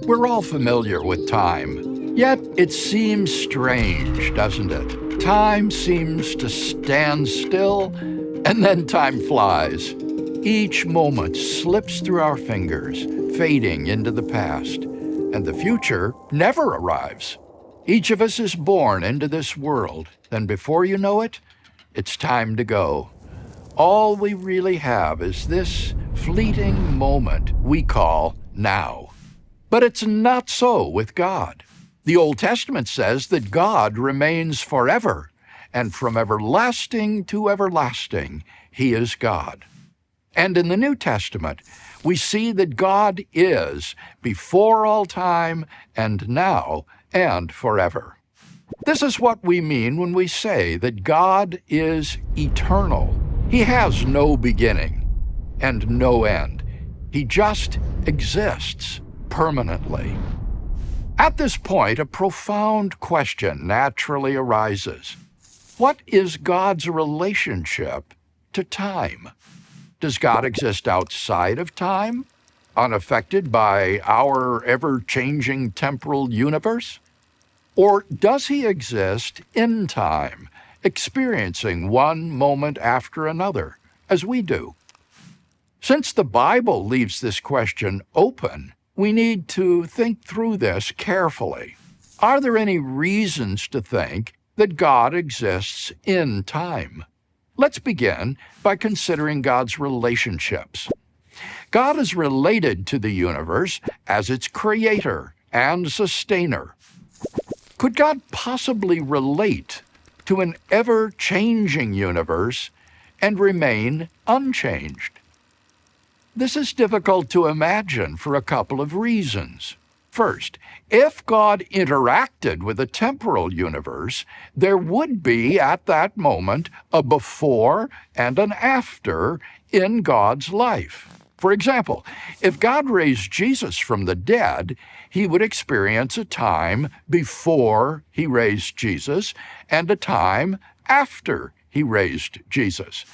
We're all familiar with time, yet it seems strange, doesn't it? Time seems to stand still, and then time flies. Each moment slips through our fingers, fading into the past, and the future never arrives. Each of us is born into this world, then before you know it, it's time to go. All we really have is this fleeting moment we call now. But it's not so with God. The Old Testament says that God remains forever, and from everlasting to everlasting, He is God. And in the New Testament, we see that God is before all time and now and forever. This is what we mean when we say that God is eternal. He has no beginning and no end. He just exists permanently. At this point, a profound question naturally arises. What is God's relationship to time? Does God exist outside of time, unaffected by our ever-changing temporal universe? Or does He exist in time, experiencing one moment after another, as we do? Since the Bible leaves this question open, we need to think through this carefully. Are there any reasons to think that God exists in time? Let's begin by considering God's relationships. God is related to the universe as its creator and sustainer. Could God possibly relate to an ever-changing universe and remain unchanged? This is difficult to imagine for a couple of reasons. First, if God interacted with a temporal universe, there would be at that moment a before and an after in God's life. For example, if God raised Jesus from the dead, He would experience a time before He raised Jesus and a time after He raised Jesus.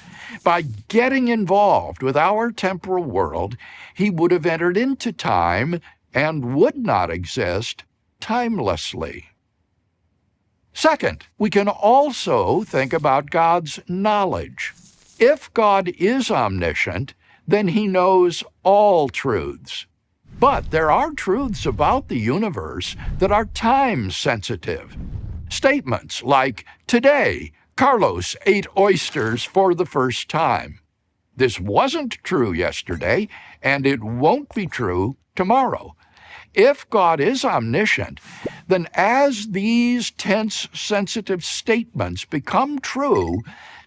By getting involved with our temporal world, He would have entered into time and would not exist timelessly. Second, we can also think about God's knowledge. If God is omniscient, then He knows all truths. But there are truths about the universe that are time-sensitive. Statements like, "Today, Carlos ate oysters for the first time." This wasn't true yesterday, and it won't be true tomorrow. If God is omniscient, then as these tense-sensitive statements become true,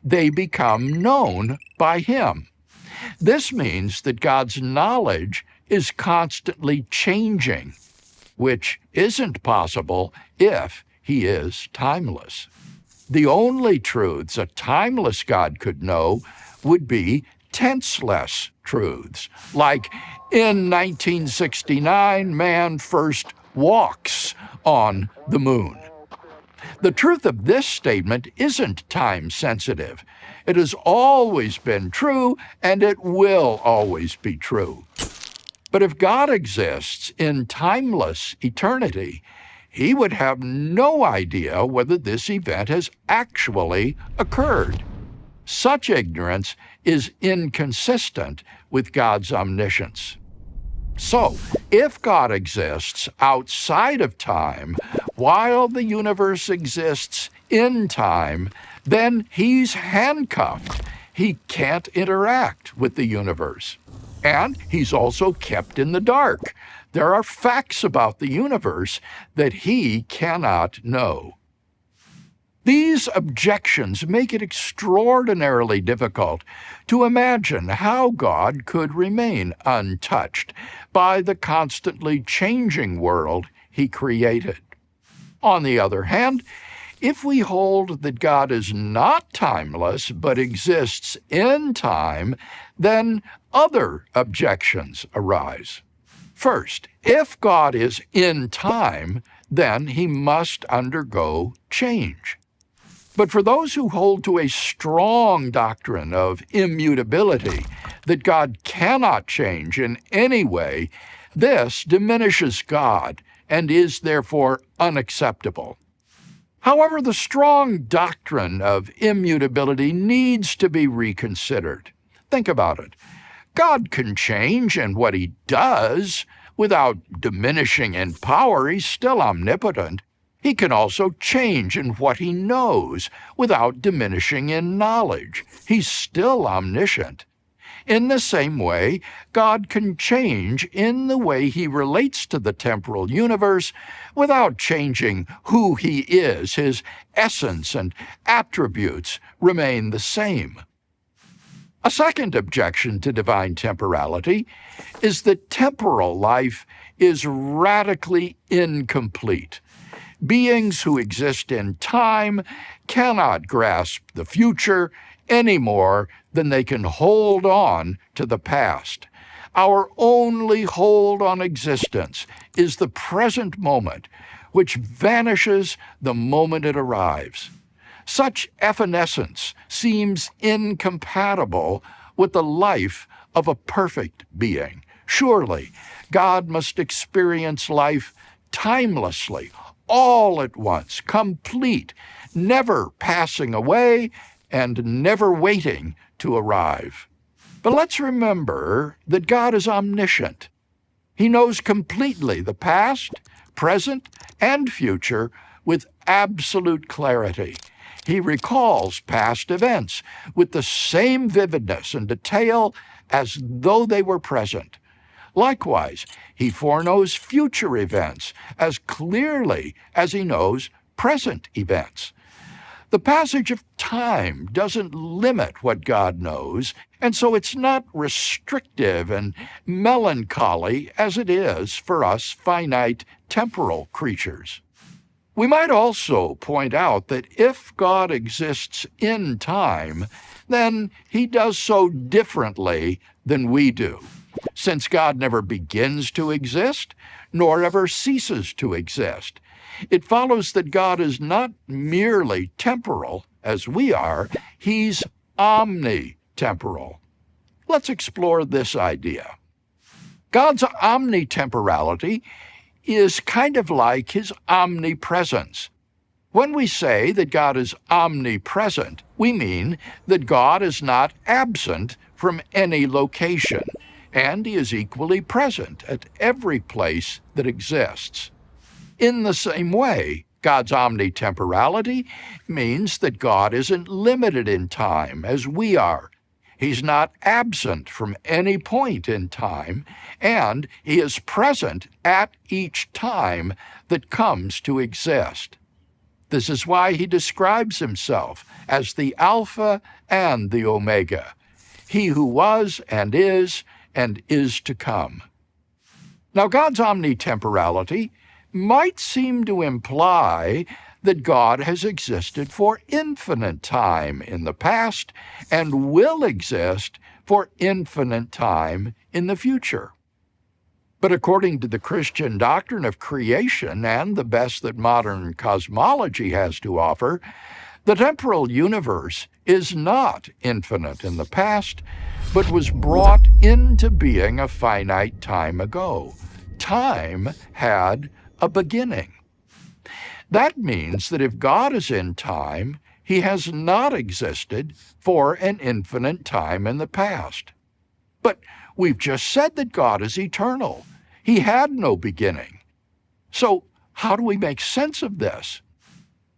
they become known by Him. This means that God's knowledge is constantly changing, which isn't possible if He is timeless. The only truths a timeless God could know would be tenseless truths, like in 1969, man first walks on the moon. The truth of this statement isn't time-sensitive. It has always been true, and it will always be true. But if God exists in timeless eternity, He would have no idea whether this event has actually occurred. Such ignorance is inconsistent with God's omniscience. So, if God exists outside of time, while the universe exists in time, then He's handcuffed. He can't interact with the universe. And He's also kept in the dark. There are facts about the universe that He cannot know. These objections make it extraordinarily difficult to imagine how God could remain untouched by the constantly changing world He created. On the other hand, if we hold that God is not timeless but exists in time, then other objections arise. First, if God is in time, then He must undergo change. But for those who hold to a strong doctrine of immutability, that God cannot change in any way, This diminishes God and is therefore unacceptable. However, the strong doctrine of immutability needs to be reconsidered. Think about it. God can change in what he does without diminishing in power. He's still omnipotent. He can also change in what he knows without diminishing in knowledge. He's still omniscient. In the same way, God can change in the way he relates to the temporal universe without changing who he is. His essence and attributes remain the same. A second objection to divine temporality is that temporal life is radically incomplete. Beings who exist in time cannot grasp the future any more than they can hold on to the past. Our only hold on existence is the present moment, which vanishes the moment it arrives. Such evanescence seems incompatible with the life of a perfect being. Surely, God must experience life timelessly, all at once, complete, never passing away and never waiting to arrive. But let's remember that God is omniscient. He knows completely the past, present, and future with absolute clarity. He recalls past events with the same vividness and detail as though they were present. Likewise, he foreknows future events as clearly as he knows present events. The passage of time doesn't limit what God knows, and so it's not restrictive and melancholy as it is for us finite temporal creatures. We might also point out that if God exists in time, then he does so differently than we do. Since God never begins to exist, nor ever ceases to exist, it follows that God is not merely temporal, as we are, he's omnitemporal. Let's explore this idea. God's omnitemporality is kind of like his omnipresence. When we say that God is omnipresent, we mean that God is not absent from any location, and he is equally present at every place that exists. In the same way, God's omnitemporality means that God isn't limited in time as we are. He's not absent from any point in time, and he is present at each time that comes to exist. This is why he describes himself as the Alpha and the Omega, he who was and is to come. Now, God's omnitemporality might seem to imply that God has existed for infinite time in the past and will exist for infinite time in the future. But according to the Christian doctrine of creation and the best that modern cosmology has to offer, the temporal universe is not infinite in the past, but was brought into being a finite time ago. Time had a beginning. That means that if God is in time, he has not existed for an infinite time in the past. But we've just said that God is eternal. He had no beginning. So how do we make sense of this?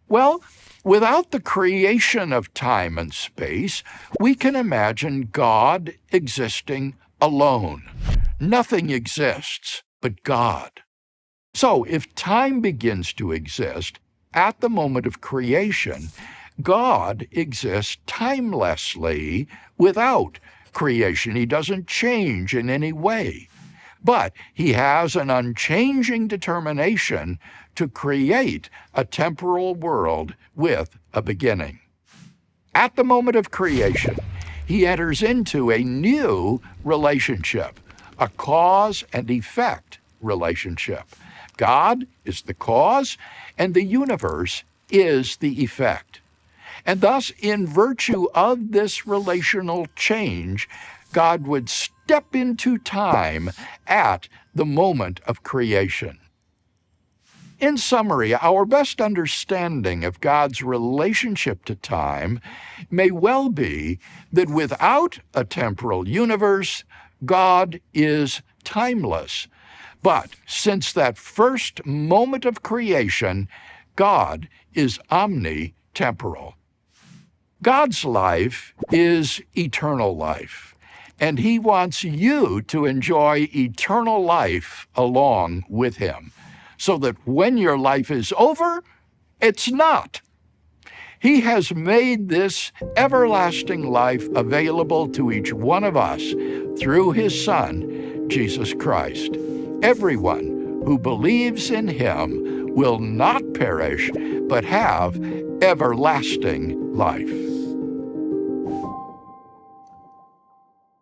Well, without the creation of time and space, we can imagine God existing alone. Nothing exists but God. So, if time begins to exist at the moment of creation, God exists timelessly without creation. He doesn't change in any way, but he has an unchanging determination to create a temporal world with a beginning. At the moment of creation, he enters into a new relationship, a cause and effect relationship. God is the cause, and the universe is the effect. And thus, in virtue of this relational change, God would step into time at the moment of creation. In summary, our best understanding of God's relationship to time may well be that without a temporal universe, God is timeless. But since that first moment of creation, God is omnitemporal. God's life is eternal life, and He wants you to enjoy eternal life along with Him, so that when your life is over, it's not. He has made this everlasting life available to each one of us through His Son, Jesus Christ. Everyone who believes in Him will not perish, but have everlasting life.